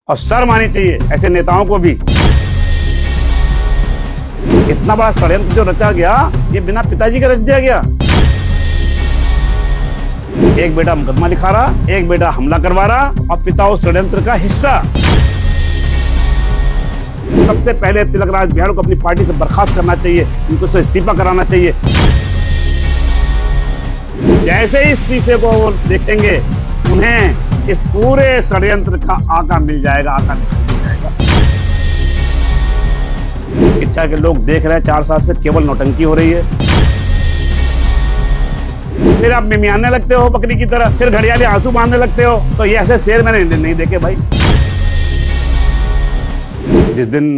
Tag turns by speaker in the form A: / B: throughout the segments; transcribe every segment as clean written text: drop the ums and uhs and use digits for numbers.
A: और शर्म आनी चाहिए ऐसे नेताओं को भी। इतना बड़ा षड्यंत्र जो रचा गया, ये बिना पिताजी का रच दिया गया। एक बेटा मुकदमा लिखा रहा, एक बेटा हमला करवा रहा, और पिता उस षड्यंत्र का हिस्सा। सबसे पहले तिलकराज बिहार को अपनी पार्टी से बर्खास्त करना चाहिए, उनको से इस्तीफा कराना चाहिए। जैसे ही शीशे को वो देखेंगे, उन्हें इस पूरे षड्यंत्र का आका मिल जाएगा, आका मिल जाएगा। इच्छा के लोग देख रहे हैं 4 साल से केवल नौटंकी हो रही है। फिर आप मिमियाने लगते हो बकरी की तरह, फिर घड़ियाली आंसू बांधने लगते हो। तो ये ऐसे शेर मैंने नहीं देखे भाई। जिस दिन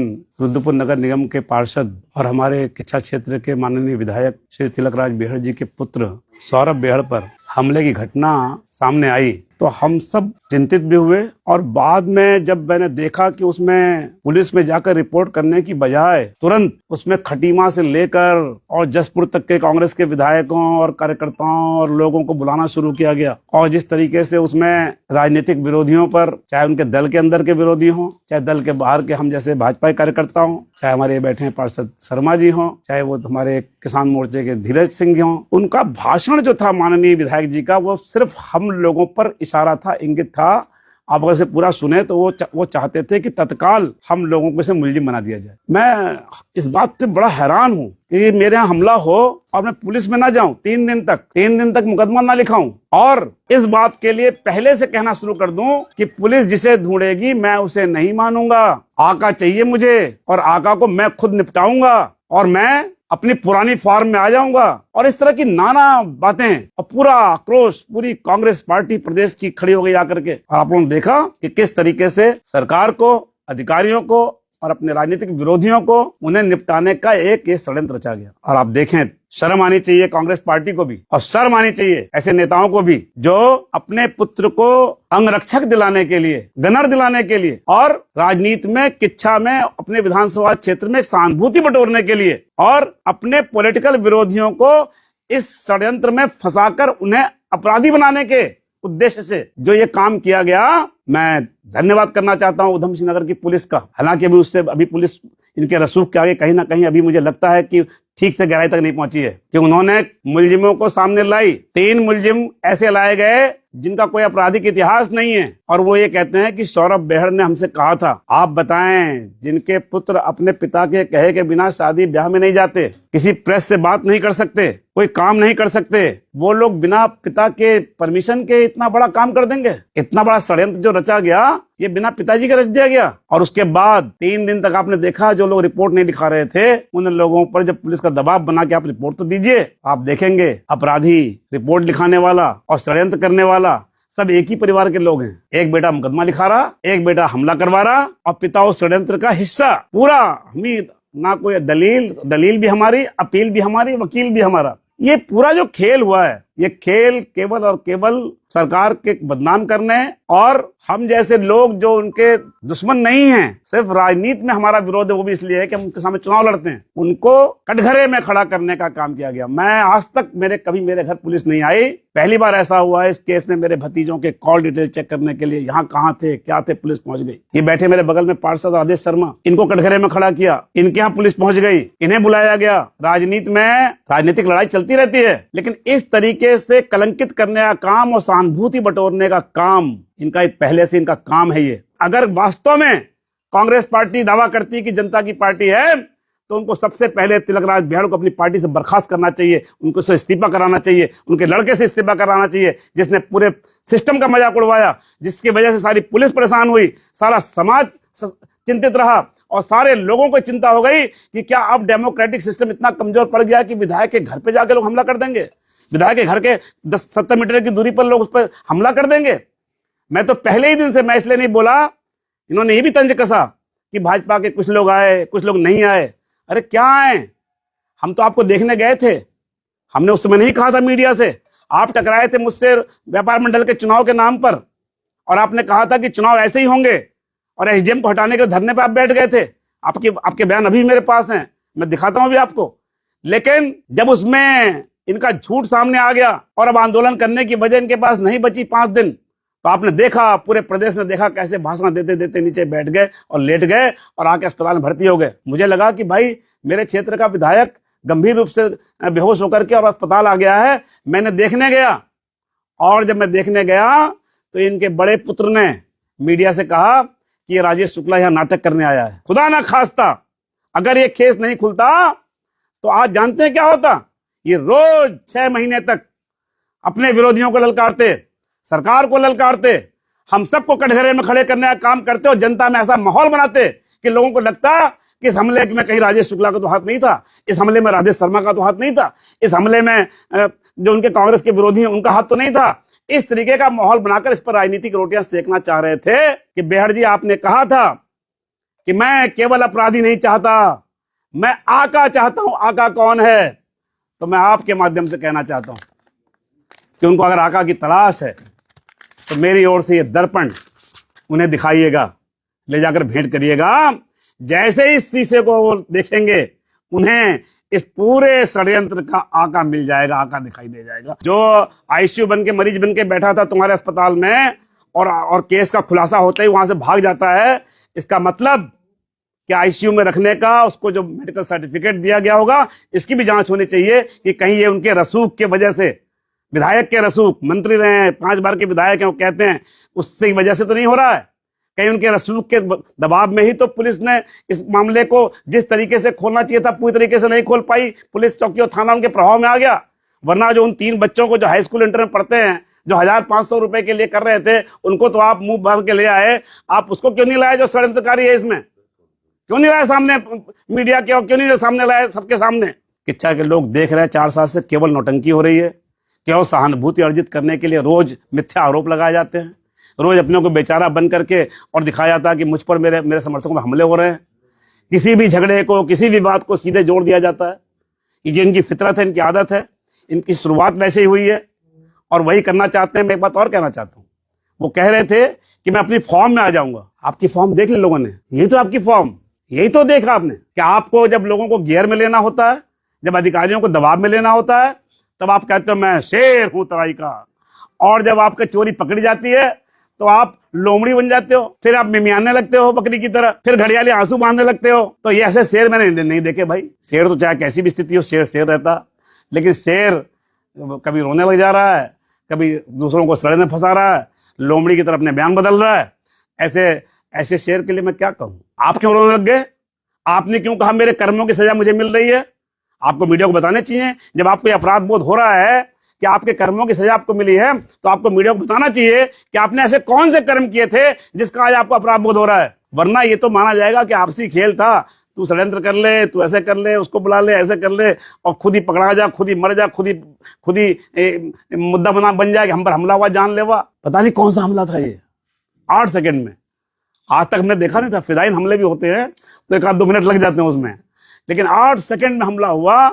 A: रुद्रपुर नगर निगम के पार्षद और हमारे किच्छा क्षेत्र के माननीय विधायक श्री तिलकराज बेहड़ जी के पुत्र सौरभ बेहड़ पर हमले की घटना सामने आई, तो हम सब चिंतित भी हुए। और बाद में जब मैंने देखा कि उसमें पुलिस में जाकर रिपोर्ट करने की बजाय तुरंत उसमें खटीमा से लेकर और जसपुर तक के कांग्रेस के विधायकों और कार्यकर्ताओं और लोगों को बुलाना शुरू किया गया, और जिस तरीके से उसमें राजनीतिक विरोधियों पर, चाहे उनके दल के अंदर के विरोधी हों, चाहे दल के बाहर के हम जैसे भाजपा कार्यकर्ता हों, चाहे हमारे बैठे हैं पार्षद शर्मा जी हों, चाहे वो हमारे किसान मोर्चे के धीरज सिंह हों, उनका भाषण जो था माननीय विधायक जी का, वो सिर्फ हम लोगों पर इशारा था, इंगित था। आप अगर इसे पूरा सुने तो वो चाहते थे कि तत्काल हम लोगों को इसे मुलजिम बना दिया जाए। मैं इस बात से बड़ा हैरान हूं कि मेरे यहाँ हमला हो और मैं पुलिस में ना जाऊं, 3 दिन तक मुकदमा ना लिखाऊं, और इस बात के लिए पहले से कहना शुरू कर दूं कि पुलिस जिसे ढूंढेगी मैं उसे नहीं मानूंगा। आका चाहिए मुझे, और आका को मैं खुद निपटाऊंगा, और मैं अपनी पुरानी फॉर्म में आ जाऊंगा। और इस तरह की नाना बातें, और पूरा आक्रोश पूरी कांग्रेस पार्टी प्रदेश की खड़ी हो गई आकर के। और आप लोगों ने देखा कि किस तरीके से सरकार को, अधिकारियों को और अपने राजनीतिक विरोधियों को, उन्हें निपटाने का एक षड्यंत्र रचा गया। और आप देखें, शर्म आनी चाहिए कांग्रेस पार्टी को भी, और शर्म आनी चाहिए ऐसे नेताओं को भी, जो अपने पुत्र को अंगरक्षक दिलाने के लिए, गनर दिलाने के लिए, और राजनीति में, किच्छा में, अपने विधानसभा क्षेत्र में सहानुभूति बटोरने के लिए, और अपने पॉलिटिकल विरोधियों को इस षड्यंत्र में फंसाकर उन्हें अपराधी बनाने के उद्देश्य से जो ये काम किया गया, मैं धन्यवाद करना चाहता हूं उधम सिंह नगर की पुलिस का। हालांकि अभी पुलिस इनके रसूख के आगे कहीं ना कहीं अभी मुझे लगता है कि ठीक से गहराई तक नहीं पहुंची है, कि उन्होंने मुलजिमों को सामने लाई। 3 मुलजिम ऐसे लाए गए जिनका कोई आपराधिक इतिहास नहीं है, और वो ये कहते हैं कि सौरभ बेहड़ ने हमसे कहा था। आप बताएं, जिनके पुत्र अपने पिता के कहे के बिना शादी ब्याह में नहीं जाते, किसी प्रेस से बात नहीं कर सकते, कोई काम नहीं कर सकते, वो लोग बिना पिता के परमिशन के इतना बड़ा काम कर देंगे? इतना बड़ा षड्यंत्र जो रचा गया, ये बिना पिताजी का रच दिया गया। और उसके बाद 3 दिन तक आपने देखा, जो लोग रिपोर्ट नहीं दिखा रहे थे, उन लोगों पर जब पुलिस का दबाव बना के आप रिपोर्ट तो दीजिए, आप देखेंगे अपराधी, रिपोर्ट लिखाने वाला और षड्यंत्र करने वाला सब एक ही परिवार के लोग हैं। एक बेटा मुकदमा लिखा रहा, एक बेटा हमला करवा रहा, और पिता उस षड्यंत्र का हिस्सा। पूरा ना कोई दलील भी हमारी, अपील भी हमारी, वकील भी हमारा। ये पूरा जो खेल हुआ है, ये खेल केवल और केवल सरकार के बदनाम करने, और हम जैसे लोग जो उनके दुश्मन नहीं हैं, सिर्फ राजनीति में हमारा विरोध है, वो भी इसलिए है कि हम उनके सामने चुनाव लड़ते हैं, उनको कटघरे में खड़ा करने का काम किया गया। मैं आज तक कभी मेरे घर पुलिस नहीं आई। पहली बार ऐसा हुआ है इस केस में, मेरे भतीजों के कॉल डिटेल चेक करने के लिए यहाँ कहाँ थे, क्या थे, पुलिस पहुंच गई। ये बैठे मेरे बगल में पार्षद आदेश शर्मा, इनको कटघरे में खड़ा किया, इनके यहाँ पुलिस पहुंच गई, इन्हें बुलाया गया। राजनीति में राजनीतिक लड़ाई चलती रहती है, लेकिन इस तरीके से कलंकित करने का काम और सहानुभूति बटोरने का काम इनका पहले से इनका काम है। ये अगर वास्तव में कांग्रेस पार्टी दावा करती है कि जनता की पार्टी है, तो उनको सबसे पहले तिलकराज बेहड़ को अपनी पार्टी से बर्खास्त करना चाहिए, उनको से इस्तीफा कराना चाहिए, उनके लड़के से इस्तीफा कराना चाहिए, जिसने पूरे सिस्टम का मजाक उड़वाया, जिसकी वजह से सारी पुलिस परेशान हुई, सारा समाज चिंतित रहा, और सारे लोगों को चिंता हो गई कि क्या अब डेमोक्रेटिक सिस्टम इतना कमजोर पड़ गया कि विधायक के घर पे जाके लोग हमला कर देंगे, विधायक के घर के 10-70 मीटर की दूरी पर लोग उस पर हमला कर देंगे। मैं तो पहले ही दिन से, मैं इसलिए नहीं बोला, इन्होंने ये भी तंज कसा कि भाजपा के कुछ लोग आए, कुछ लोग नहीं आए। अरे क्या आए? हम तो आपको देखने गए थे, हमने उस समय नहीं कहा था मीडिया से। आप टकराए थे मुझसे व्यापार मंडल के चुनाव के नाम पर, और आपने कहा था कि चुनाव ऐसे ही होंगे, और एसडीएम को हटाने के धरने पर आप बैठ गए थे। आपके बयान अभी मेरे पास हैं, मैं दिखाता हूं अभी आपको। लेकिन जब उसमें इनका झूठ सामने आ गया, और अब आंदोलन करने की वजह इनके पास नहीं बची 5 दिन, तो आपने देखा, पूरे प्रदेश ने देखा कैसे भाषण देते देते नीचे बैठ गए और लेट गए और आके अस्पताल में भर्ती हो गए। मुझे लगा कि भाई मेरे क्षेत्र का विधायक गंभीर रूप से बेहोश होकर के और अस्पताल आ गया है। मैंने देखने गया और जब मैं देखने गया तो इनके बड़े पुत्र ने मीडिया से कहा कि ये राजेश शुक्ला यहाँ नाटक करने आया है। खुदा ना खास्ता अगर ये केस नहीं खुलता तो आज जानते हैं क्या होता। ये रोज 6 महीने तक अपने विरोधियों को ललकारते, सरकार को ललकारते, हम सबको कटघरे में खड़े करने का काम करते और जनता में ऐसा माहौल बनाते कि लोगों को लगता कि इस हमले में कहीं राजेश शुक्ला का तो हाथ नहीं था, इस हमले में राजेश शर्मा का तो हाथ नहीं था, इस हमले में जो उनके कांग्रेस के विरोधी हैं उनका हाथ तो नहीं था। इस तरीके का माहौल बनाकर इस पर राजनीतिक रोटियां सेकना चाह रहे थे कि बेहड़ जी आपने कहा था कि मैं केवल अपराधी नहीं चाहता, मैं आका चाहता हूं। आका कौन है? तो मैं आपके माध्यम से कहना चाहता हूं कि उनको अगर आका की तलाश है तो मेरी ओर से ये दर्पण उन्हें दिखाइएगा, ले जाकर भेंट करिएगा। जैसे ही इस शीशे को वो देखेंगे उन्हें इस पूरे षड्यंत्र का आका मिल जाएगा, आका दिखाई दे जाएगा। जो आईसीयू बन के मरीज बन के बैठा था तुम्हारे अस्पताल में और केस का खुलासा होते ही वहां से भाग जाता है, इसका मतलब कि आईसीयू में रखने का उसको जो मेडिकल सर्टिफिकेट दिया गया होगा इसकी भी जांच होनी चाहिए कि कहीं ये उनके रसूख के वजह से, विधायक के रसूख, मंत्री रहे हैं, 5 बार के विधायक हैं वो कहते हैं, उससे वजह से तो नहीं हो रहा है। कहीं उनके रसूख के दबाव में ही तो पुलिस ने इस मामले को जिस तरीके से खोलना चाहिए था पूरी तरीके से नहीं खोल पाई। पुलिस चौकी और थाना उनके प्रभाव में आ गया। वरना जो उन 3 बच्चों को जो हाई स्कूल इंटर में पढ़ते हैं, जो 1500 रुपए के लिए कर रहे थे, उनको तो आप मुंह भर के ले आए। आप उसको क्यों नहीं लाए जो षड्यंत्रकारी है इसमें? क्यों नहीं लाए सामने मीडिया के, और क्यों नहीं सामने लाए सबके सामने? किच्छा के लोग देख रहे हैं 4 साल से केवल नौटंकी हो रही है, केवल सहानुभूति अर्जित करने के लिए रोज मिथ्या आरोप लगाए जाते हैं, रोज अपने को बेचारा बन करके और दिखाया जाता है कि मुझ पर मेरे समर्थकों में हमले हो रहे हैं। किसी भी झगड़े को, किसी भी बात को सीधे जोड़ दिया जाता है। ये इनकी फितरत है, इनकी आदत है, इनकी शुरुआत वैसे ही हुई है और वही करना चाहते हैं। मैं एक बात और कहना चाहता हूँ, वो कह रहे थे कि मैं अपनी फॉर्म में आ जाऊंगा। आपकी फॉर्म देख ले लोगों ने, यही तो आपकी फॉर्म, यही तो देखा आपने कि आपको जब लोगों को गियर में लेना होता है, जब अधिकारियों को दबाव में लेना होता है, तब आप कहते हो मैं शेर हूं तराई का, और जब आपकी चोरी पकड़ी जाती है तो आप लोमड़ी बन जाते हो, फिर आप मिमियाने लगते हो बकरी की तरह, फिर घड़ियाली आंसू बांधने लगते हो। तो ये ऐसे शेर मैंने नहीं देखे भाई। शेर तो चाहे कैसी भी स्थिति हो, शेर शेर रहता, लेकिन शेर कभी रोने लग जा रहा है, कभी दूसरों को सड़े में फंसा रहा है, लोमड़ी की तरह अपने बयान बदल रहा है। ऐसे शेर के लिए मैं क्या कहूं? आप क्यों रोने लग गए? आपने क्यों कहा मेरे कर्मों की सजा मुझे मिल रही है? आपको मीडिया को बताने चाहिए। जब आपको अपराध बोध हो रहा है कि आपके कर्मों की सजा आपको मिली है, तो आपको मीडिया को बताना चाहिए कि आपने ऐसे कौन से कर्म किए थे जिसका आज आपको अपराध बोध हो रहा है। वरना ये तो माना जाएगा कि आपसी खेल था, तू षड्यंत्र कर ले, तू ऐसे कर ले, उसको बुला ले, ऐसे कर ले, और खुद ही पकड़ा जा, खुद ही मर जा, खुद ही मुद्दा बन जाए कि हम पर हमला हुआ, जानलेवा। पता नहीं कौन सा हमला था ये, 8 सेकंड में। आज तक हमने देखा नहीं था। फिदाइन हमले भी होते हैं तो 1-2 मिनट लग जाते हैं उसमें, लेकिन 8 सेकंड में हमला हुआ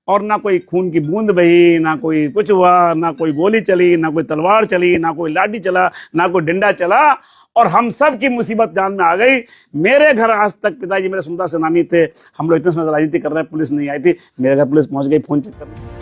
A: और ना कोई खून की बूंद बही, ना कोई कुछ हुआ, ना कोई गोली चली, ना कोई तलवार चली, ना कोई लाठी चला, ना कोई डंडा चला, और हम सब की मुसीबत जान में आ गई। मेरे घर आज तक पिताजी मेरे स्वतंत्रता सेनानी थे, हम लोग इतने समय राजनीति कर रहे हैं, पुलिस नहीं आई थी। मेरे घर पुलिस पहुंच गई फोन चेक करने।